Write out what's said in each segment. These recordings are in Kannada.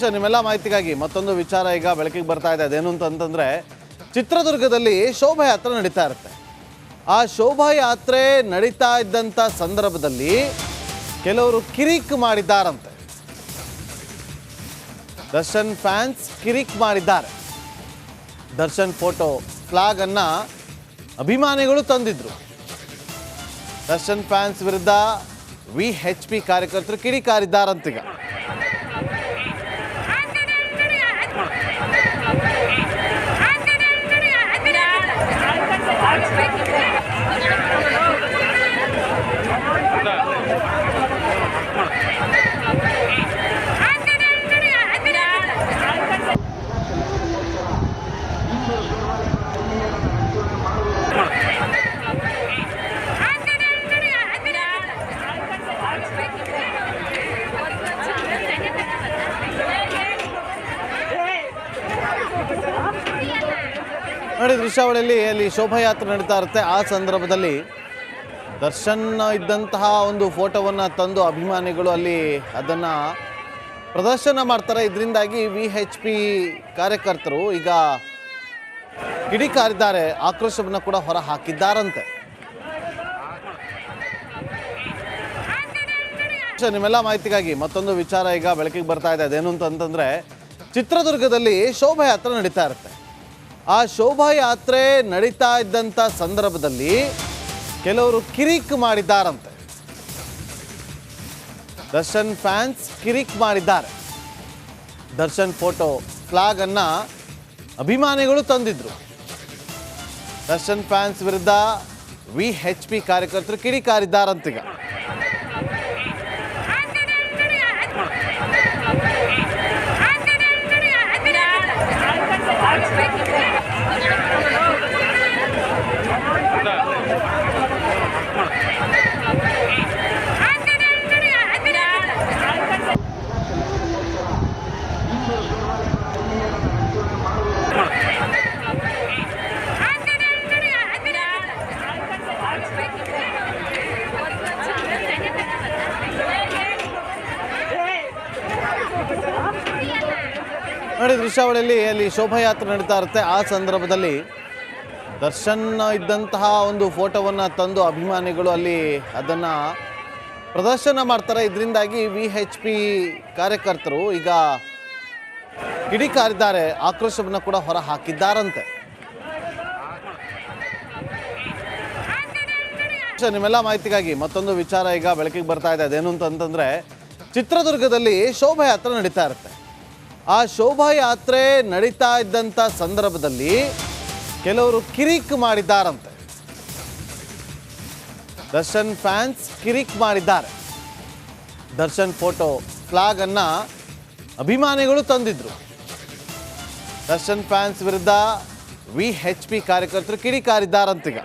ನಿಮ್ಮೆಲ್ಲ ಮಾಹಿತಿಗಾಗಿ ಮತ್ತೊಂದು ವಿಚಾರ ಈಗ ಬೆಳಕಿಗೆ ಬರ್ತಾ ಇದೆ. ಅದೇನು ಅಂತಂದ್ರೆ ಚಿತ್ರದುರ್ಗದಲ್ಲಿ ಶೋಭಾಯಾತ್ರೆ ನಡೀತಾ ಇರುತ್ತೆ. ಆ ಶೋಭಾಯಾತ್ರೆ ನಡೀತಾ ಇದ್ದಂಥ ಸಂದರ್ಭದಲ್ಲಿ ಕೆಲವರು ಕಿರಿಕ್ ಮಾಡಿದ್ದಾರಂತೆ. ದರ್ಶನ್ ಫ್ಯಾನ್ಸ್ ಕಿರಿಕ್ ಮಾಡಿದ್ದಾರೆ. ದರ್ಶನ್ ಫೋಟೋ ಫ್ಲಾಗ್ ಅನ್ನ ಅಭಿಮಾನಿಗಳು ತಂದಿದ್ರು. ದರ್ಶನ್ ಫ್ಯಾನ್ಸ್ ವಿರುದ್ಧ VHP ಕಾರ್ಯಕರ್ತರು ಕಿಡಿಕಾರಿದ್ದಾರಂತೀಗ. ನೋಡಿ ದೃಶ್ಯಾವಳಿಯಲ್ಲಿ ಅಲ್ಲಿ ಶೋಭಾಯಾತ್ರೆ ನಡೀತಾ ಇರುತ್ತೆ. ಆ ಸಂದರ್ಭದಲ್ಲಿ ದರ್ಶನ್ ಇದ್ದಂತಹ ಒಂದು ಫೋಟೋವನ್ನು ತಂದು ಅಭಿಮಾನಿಗಳು ಅಲ್ಲಿ ಅದನ್ನು ಪ್ರದರ್ಶನ ಮಾಡ್ತಾರೆ. ಇದರಿಂದಾಗಿ VHP ಕಾರ್ಯಕರ್ತರು ಈಗ ಕಿಡಿಕಾರಿದ್ದಾರೆ, ಆಕ್ರೋಶವನ್ನು ಕೂಡ ಹೊರ ಹಾಕಿದ್ದಾರಂತೆ. ನಿಮ್ಮೆಲ್ಲ ಮಾಹಿತಿಗಾಗಿ ಮತ್ತೊಂದು ವಿಚಾರ ಈಗ ಬೆಳಕಿಗೆ ಬರ್ತಾ ಇದೆ. ಅದೇನು ಅಂತಂದ್ರೆ ಚಿತ್ರದುರ್ಗದಲ್ಲಿ ಶೋಭಾಯಾತ್ರೆ ನಡೀತಾ ಇರುತ್ತೆ. ಆ ಶೋಭಾಯಾತ್ರೆ ನಡೀತಾ ಇದ್ದಂಥ ಸಂದರ್ಭದಲ್ಲಿ ಕೆಲವರು ಕಿರಿಕ್ ಮಾಡಿದ್ದಾರಂತೆ. ದರ್ಶನ್ ಫ್ಯಾನ್ಸ್ ಕಿರಿಕ್ ಮಾಡಿದ್ದಾರೆ. ದರ್ಶನ್ ಫೋಟೋ ಫ್ಲಾಗ್ ಅನ್ನ ಅಭಿಮಾನಿಗಳು ತಂದಿದ್ರು. ದರ್ಶನ್ ಫ್ಯಾನ್ಸ್ ವಿರುದ್ಧ VHP ಕಾರ್ಯಕರ್ತರು ಕಿಡಿಕಾರಿದ್ದಾರಂತೀಗ. ನೋಡಿ ದೃಶ್ಯಾವಳಿಯಲ್ಲಿ ಅಲ್ಲಿ ಶೋಭಾಯಾತ್ರೆ ನಡೀತಾ ಇರುತ್ತೆ. ಆ ಸಂದರ್ಭದಲ್ಲಿ ದರ್ಶನ್ ಇದ್ದಂತಹ ಒಂದು ಫೋಟೋವನ್ನು ತಂದು ಅಭಿಮಾನಿಗಳು ಅಲ್ಲಿ ಅದನ್ನು ಪ್ರದರ್ಶನ ಮಾಡ್ತಾರೆ. ಇದರಿಂದಾಗಿ VHP ಕಾರ್ಯಕರ್ತರು ಈಗ ಕಿಡಿಕಾರಿದ್ದಾರೆ, ಆಕ್ರೋಶವನ್ನು ಕೂಡ ಹೊರ ಹಾಕಿದ್ದಾರಂತೆ. ನಿಮ್ಮೆಲ್ಲ ಮಾಹಿತಿಗಾಗಿ ಮತ್ತೊಂದು ವಿಚಾರ ಈಗ ಬೆಳಕಿಗೆ ಬರ್ತಾ ಇದೆ. ಅದೇನು ಅಂತಂದ್ರೆ ಚಿತ್ರದುರ್ಗದಲ್ಲಿ ಶೋಭಾಯಾತ್ರೆ ನಡೀತಾ ಇರುತ್ತೆ. ಆ ಶೋಭಾಯಾತ್ರೆ ನಡೀತಾ ಇದ್ದಂಥ ಸಂದರ್ಭದಲ್ಲಿ ಕೆಲವರು ಕಿರಿಕ್ ಮಾಡಿದ್ದಾರಂತೆ. ದರ್ಶನ್ ಫ್ಯಾನ್ಸ್ ಕಿರಿಕ್ ಮಾಡಿದ್ದಾರೆ. ದರ್ಶನ್ ಫೋಟೋ ಫ್ಲಾಗ್ ಅನ್ನ ಅಭಿಮಾನಿಗಳು ತಂದಿದ್ರು. ದರ್ಶನ್ ಫ್ಯಾನ್ಸ್ ವಿರುದ್ಧ VHP ಕಾರ್ಯಕರ್ತರು ಕಿಡಿಕಾರಿದ್ದಾರಂತೀಗ.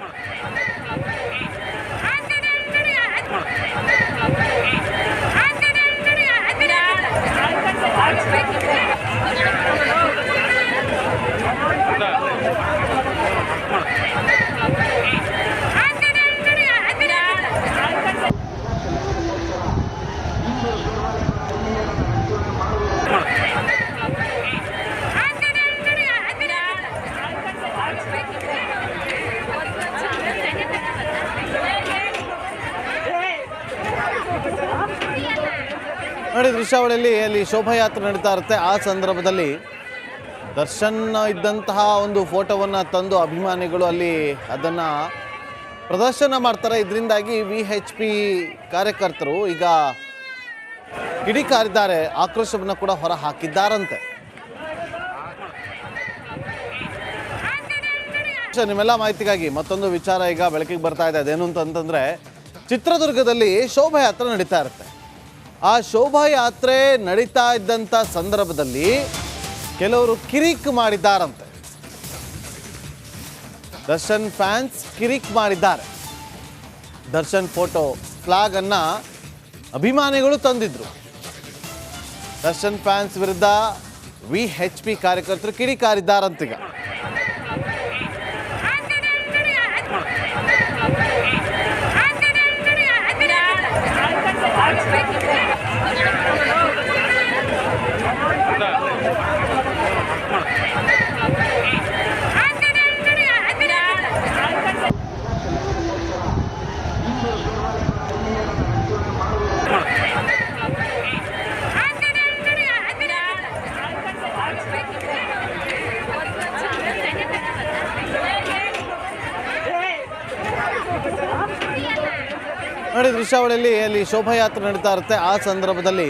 ನೋಡಿ ದೃಶ್ಯಾವಳಿಯಲ್ಲಿ ಅಲ್ಲಿ ಶೋಭಾಯಾತ್ರೆ ನಡೀತಾ ಇರುತ್ತೆ. ಆ ಸಂದರ್ಭದಲ್ಲಿ ದರ್ಶನ್ ಇದ್ದಂತಹ ಒಂದು ಫೋಟೋವನ್ನು ತಂದು ಅಭಿಮಾನಿಗಳು ಅಲ್ಲಿ ಅದನ್ನು ಪ್ರದರ್ಶನ ಮಾಡ್ತಾರೆ. ಇದರಿಂದಾಗಿ VHP ಕಾರ್ಯಕರ್ತರು ಈಗ ಕಿಡಿಕಾರಿದ್ದಾರೆ, ಆಕ್ರೋಶವನ್ನು ಕೂಡ ಹೊರ ಹಾಕಿದ್ದಾರಂತೆ. ನಿಮ್ಮೆಲ್ಲ ಮಾಹಿತಿಗಾಗಿ ಮತ್ತೊಂದು ವಿಚಾರ ಈಗ ಬೆಳಕಿಗೆ ಬರ್ತಾ ಇದೆ. ಅದೇನು ಅಂತಂದ್ರೆ ಚಿತ್ರದುರ್ಗದಲ್ಲಿ ಶೋಭಾಯಾತ್ರೆ ನಡೀತಾ ಇರುತ್ತೆ. ಆ ಶೋಭಾಯಾತ್ರೆ ನಡೀತಾ ಇದ್ದಂಥ ಸಂದರ್ಭದಲ್ಲಿ ಕೆಲವರು ಕಿರಿಕ್ ಮಾಡಿದ್ದಾರಂತೆ. ದರ್ಶನ್ ಫ್ಯಾನ್ಸ್ ಕಿರಿಕ್ ಮಾಡಿದ್ದಾರೆ. ದರ್ಶನ್ ಫೋಟೋ ಫ್ಲಾಗ್ ಅನ್ನ ಅಭಿಮಾನಿಗಳು ತಂದಿದ್ರು. ದರ್ಶನ್ ಫ್ಯಾನ್ಸ್ ವಿರುದ್ಧ VHP ಕಾರ್ಯಕರ್ತರು ಕಿಡಿಕಾರಿದ್ದಾರಂತೀಗ. ನೋಡಿ ದೃಶ್ಯಾವಳಿಯಲ್ಲಿ ಅಲ್ಲಿ ಶೋಭಾಯಾತ್ರೆ ನಡೀತಾ ಇರುತ್ತೆ. ಆ ಸಂದರ್ಭದಲ್ಲಿ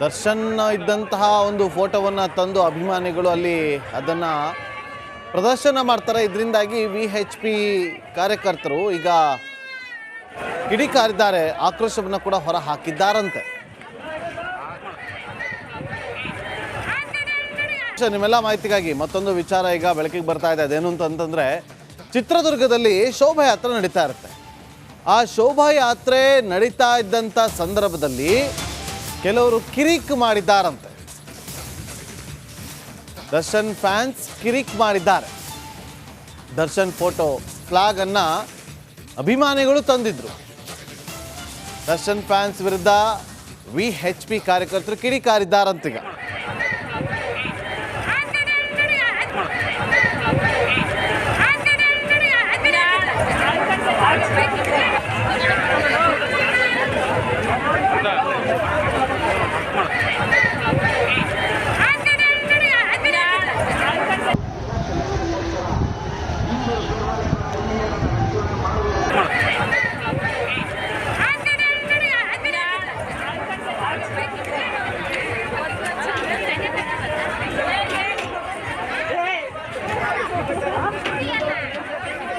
ದರ್ಶನ್ ಇದ್ದಂತಹ ಒಂದು ಫೋಟೋವನ್ನು ತಂದು ಅಭಿಮಾನಿಗಳು ಅಲ್ಲಿ ಅದನ್ನು ಪ್ರದರ್ಶನ ಮಾಡ್ತಾರೆ. ಇದರಿಂದಾಗಿ VHP ಕಾರ್ಯಕರ್ತರು ಈಗ ಕಿಡಿಕಾರಿದ್ದಾರೆ, ಆಕ್ರೋಶವನ್ನು ಕೂಡ ಹೊರ ಹಾಕಿದ್ದಾರಂತೆ. ನಿಮ್ಮೆಲ್ಲ ಮಾಹಿತಿಗಾಗಿ ಮತ್ತೊಂದು ವಿಚಾರ ಈಗ ಬೆಳಕಿಗೆ ಬರ್ತಾ ಇದೆ. ಅದೇನು ಅಂತಂದ್ರೆ ಚಿತ್ರದುರ್ಗದಲ್ಲಿ ಶೋಭಾಯಾತ್ರೆ ನಡೀತಾ ಇರುತ್ತೆ. ಆ ಶೋಭಾಯಾತ್ರೆ ನಡೀತಾ ಇದ್ದಂಥ ಸಂದರ್ಭದಲ್ಲಿ ಕೆಲವರು ಕಿರಿಕ್ ಮಾಡಿದ್ದಾರಂತೆ. ದರ್ಶನ್ ಫ್ಯಾನ್ಸ್ ಕಿರಿಕ್ ಮಾಡಿದ್ದಾರೆ. ದರ್ಶನ್ ಫೋಟೋ ಫ್ಲಾಗ್ ಅನ್ನ ಅಭಿಮಾನಿಗಳು ತಂದಿದ್ರು. ದರ್ಶನ್ ಫ್ಯಾನ್ಸ್ ವಿರುದ್ಧ VHP ಕಾರ್ಯಕರ್ತರು ಕಿಡಿಕಾರಿದ್ದಾರಂತೀಗ.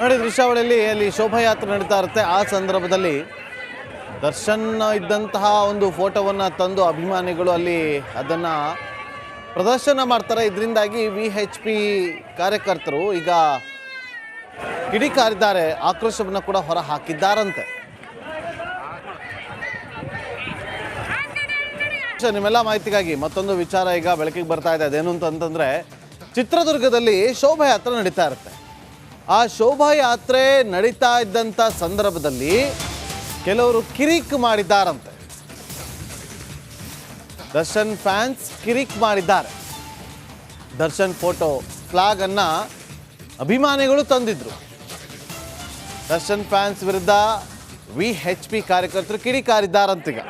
ನೋಡಿ ದೃಶ್ಯಾವಳಿಯಲ್ಲಿ ಅಲ್ಲಿ ಶೋಭಾಯಾತ್ರೆ ನಡೀತಾ ಇರುತ್ತೆ. ಆ ಸಂದರ್ಭದಲ್ಲಿ ದರ್ಶನ್ ಇದ್ದಂತಹ ಒಂದು ಫೋಟೋವನ್ನು ತಂದು ಅಭಿಮಾನಿಗಳು ಅಲ್ಲಿ ಅದನ್ನು ಪ್ರದರ್ಶನ ಮಾಡ್ತಾರೆ. ಇದರಿಂದಾಗಿ VHP ಕಾರ್ಯಕರ್ತರು ಈಗ ಕಿಡಿಕಾರಿದ್ದಾರೆ, ಆಕ್ರೋಶವನ್ನು ಕೂಡ ಹೊರ ಹಾಕಿದ್ದಾರಂತೆ. ನಿಮ್ಮೆಲ್ಲ ಮಾಹಿತಿಗಾಗಿ ಮತ್ತೊಂದು ವಿಚಾರ ಈಗ ಬೆಳಕಿಗೆ ಬರ್ತಾ ಇದೆ. ಅದೇನು ಅಂತಂದ್ರೆ ಚಿತ್ರದುರ್ಗದಲ್ಲಿ ಶೋಭಾಯಾತ್ರೆ ನಡೀತಾ ಇರುತ್ತೆ. ಆ ಶೋಭಾಯಾತ್ರೆ ನಡೀತಾ ಇದ್ದಂಥ ಸಂದರ್ಭದಲ್ಲಿ ಕೆಲವರು ಕಿರಿಕ್ ಮಾಡಿದ್ದಾರಂತೆ. ದರ್ಶನ್ ಫ್ಯಾನ್ಸ್ ಕಿರಿಕ್ ಮಾಡಿದ್ದಾರೆ. ದರ್ಶನ್ ಫೋಟೋ ಫ್ಲಾಗ್ ಅನ್ನ ಅಭಿಮಾನಿಗಳು ತಂದಿದ್ರು. ದರ್ಶನ್ ಫ್ಯಾನ್ಸ್ ವಿರುದ್ಧ VHP ಕಾರ್ಯಕರ್ತರು ಕಿಡಿಕಾರಿದ್ದಾರಂತೀಗ.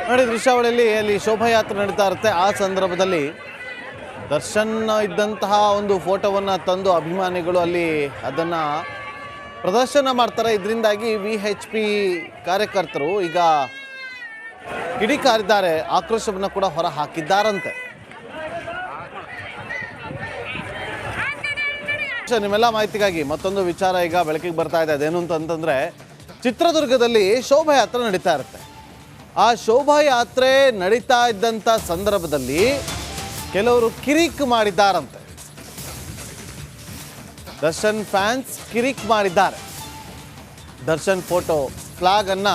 ನೋಡಿ ದೃಶ್ಯಾವಳಿಯಲ್ಲಿ ಅಲ್ಲಿ ಶೋಭಾಯಾತ್ರೆ ನಡೀತಾ ಇರುತ್ತೆ. ಆ ಸಂದರ್ಭದಲ್ಲಿ ದರ್ಶನ್ ಇದ್ದಂತಹ ಒಂದು ಫೋಟೋವನ್ನು ತಂದು ಅಭಿಮಾನಿಗಳು ಅಲ್ಲಿ ಅದನ್ನು ಪ್ರದರ್ಶನ ಮಾಡ್ತಾರೆ. ಇದರಿಂದಾಗಿ VHP ಕಾರ್ಯಕರ್ತರು ಈಗ ಕಿಡಿಕಾರಿದ್ದಾರೆ, ಆಕ್ರೋಶವನ್ನು ಕೂಡ ಹೊರ ಹಾಕಿದ್ದಾರಂತೆ. ನಿಮ್ಮೆಲ್ಲ ಮಾಹಿತಿಗಾಗಿ ಮತ್ತೊಂದು ವಿಚಾರ ಈಗ ಬೆಳಕಿಗೆ ಬರ್ತಾ ಇದೆ. ಅದೇನು ಅಂತಂದ್ರೆ ಚಿತ್ರದುರ್ಗದಲ್ಲಿ ಶೋಭಾಯಾತ್ರೆ ನಡೀತಾ ಇರುತ್ತೆ. ಆ ಶೋಭಾಯಾತ್ರೆ ನಡೀತಾ ಇದ್ದಂಥ ಸಂದರ್ಭದಲ್ಲಿ ಕೆಲವರು ಕಿರಿಕ್ ಮಾಡಿದ್ದಾರಂತೆ. ದರ್ಶನ್ ಫ್ಯಾನ್ಸ್ ಕಿರಿಕ್ ಮಾಡಿದ್ದಾರೆ. ದರ್ಶನ್ ಫೋಟೋ ಫ್ಲಾಗ್ ಅನ್ನ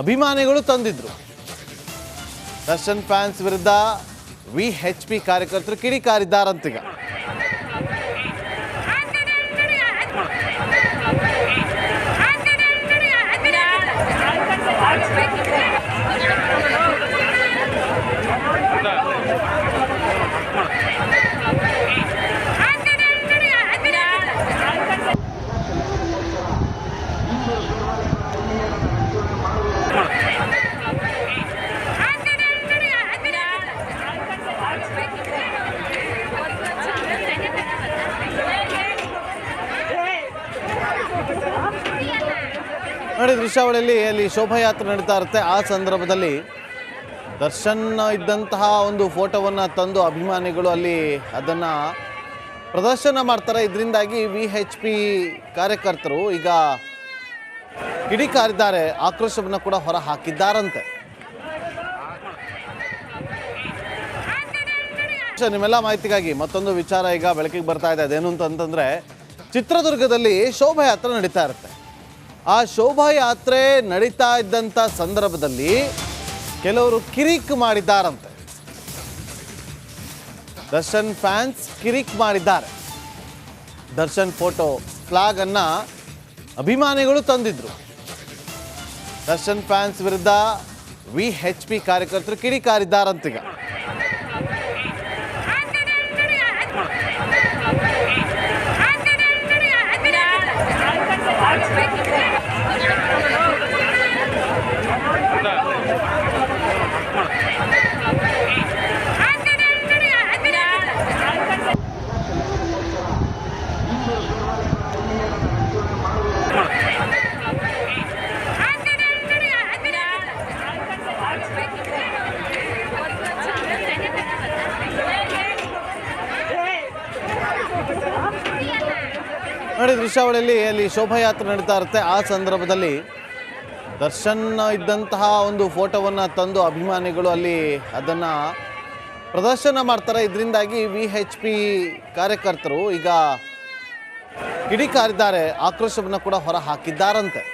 ಅಭಿಮಾನಿಗಳು ತಂದಿದ್ರು. ದರ್ಶನ್ ಫ್ಯಾನ್ಸ್ ವಿರುದ್ಧ VHP ಕಾರ್ಯಕರ್ತರು ಕಿಡಿಕಾರಿದ್ದಾರಂತೀಗ. ನೋಡಿ ದೃಶ್ಯಾವಳಿಯಲ್ಲಿ ಅಲ್ಲಿ ಶೋಭಾಯಾತ್ರೆ ನಡೀತಾ ಇರುತ್ತೆ. ಆ ಸಂದರ್ಭದಲ್ಲಿ ದರ್ಶನ್ ಇದ್ದಂತಹ ಒಂದು ಫೋಟೋವನ್ನು ತಂದು ಅಭಿಮಾನಿಗಳು ಅಲ್ಲಿ ಅದನ್ನು ಪ್ರದರ್ಶನ ಮಾಡ್ತಾರೆ. ಇದರಿಂದಾಗಿ VHP ಕಾರ್ಯಕರ್ತರು ಈಗ ಕಿಡಿಕಾರಿದ್ದಾರೆ, ಆಕ್ರೋಶವನ್ನು ಕೂಡ ಹೊರ ಹಾಕಿದ್ದಾರಂತೆ. ನಿಮ್ಮೆಲ್ಲ ಮಾಹಿತಿಗಾಗಿ ಮತ್ತೊಂದು ವಿಚಾರ ಈಗ ಬೆಳಕಿಗೆ ಬರ್ತಾ ಇದೆ. ಅದೇನು ಅಂತಂದ್ರೆ ಚಿತ್ರದುರ್ಗದಲ್ಲಿ ಶೋಭಾಯಾತ್ರೆ ನಡೀತಾ ಇರುತ್ತೆ. ಆ ಶೋಭಾಯಾತ್ರೆ ನಡೀತಾ ಇದ್ದಂಥ ಸಂದರ್ಭದಲ್ಲಿ ಕೆಲವರು ಕಿರಿಕ್ ಮಾಡಿದ್ದಾರಂತೆ. ದರ್ಶನ್ ಫ್ಯಾನ್ಸ್ ಕಿರಿಕ್ ಮಾಡಿದ್ದಾರೆ. ದರ್ಶನ್ ಫೋಟೋ ಫ್ಲಾಗ್ ಅನ್ನ ಅಭಿಮಾನಿಗಳು ತಂದಿದ್ರು. ದರ್ಶನ್ ಫ್ಯಾನ್ಸ್ ವಿರುದ್ಧ VHP ಕಾರ್ಯಕರ್ತರು ಕಿಡಿಕಾರಿದ್ದಾರಂತೀಗ. ನೋಡಿ ದೃಶ್ಯಾವಳಿಯಲ್ಲಿ ಅಲ್ಲಿ ಶೋಭಾಯಾತ್ರೆ ನಡೀತಾ ಇರುತ್ತೆ. ಆ ಸಂದರ್ಭದಲ್ಲಿ ದರ್ಶನ್ ಇದ್ದಂತಹ ಒಂದು ಫೋಟೋವನ್ನು ತಂದು ಅಭಿಮಾನಿಗಳು ಅಲ್ಲಿ ಅದನ್ನು ಪ್ರದರ್ಶನ ಮಾಡ್ತಾರೆ. ಇದರಿಂದಾಗಿ VHP ಕಾರ್ಯಕರ್ತರು ಈಗ ಕಿಡಿಕಾರಿದ್ದಾರೆ, ಆಕ್ರೋಶವನ್ನು ಕೂಡ ಹೊರ ಹಾಕಿದ್ದಾರಂತೆ.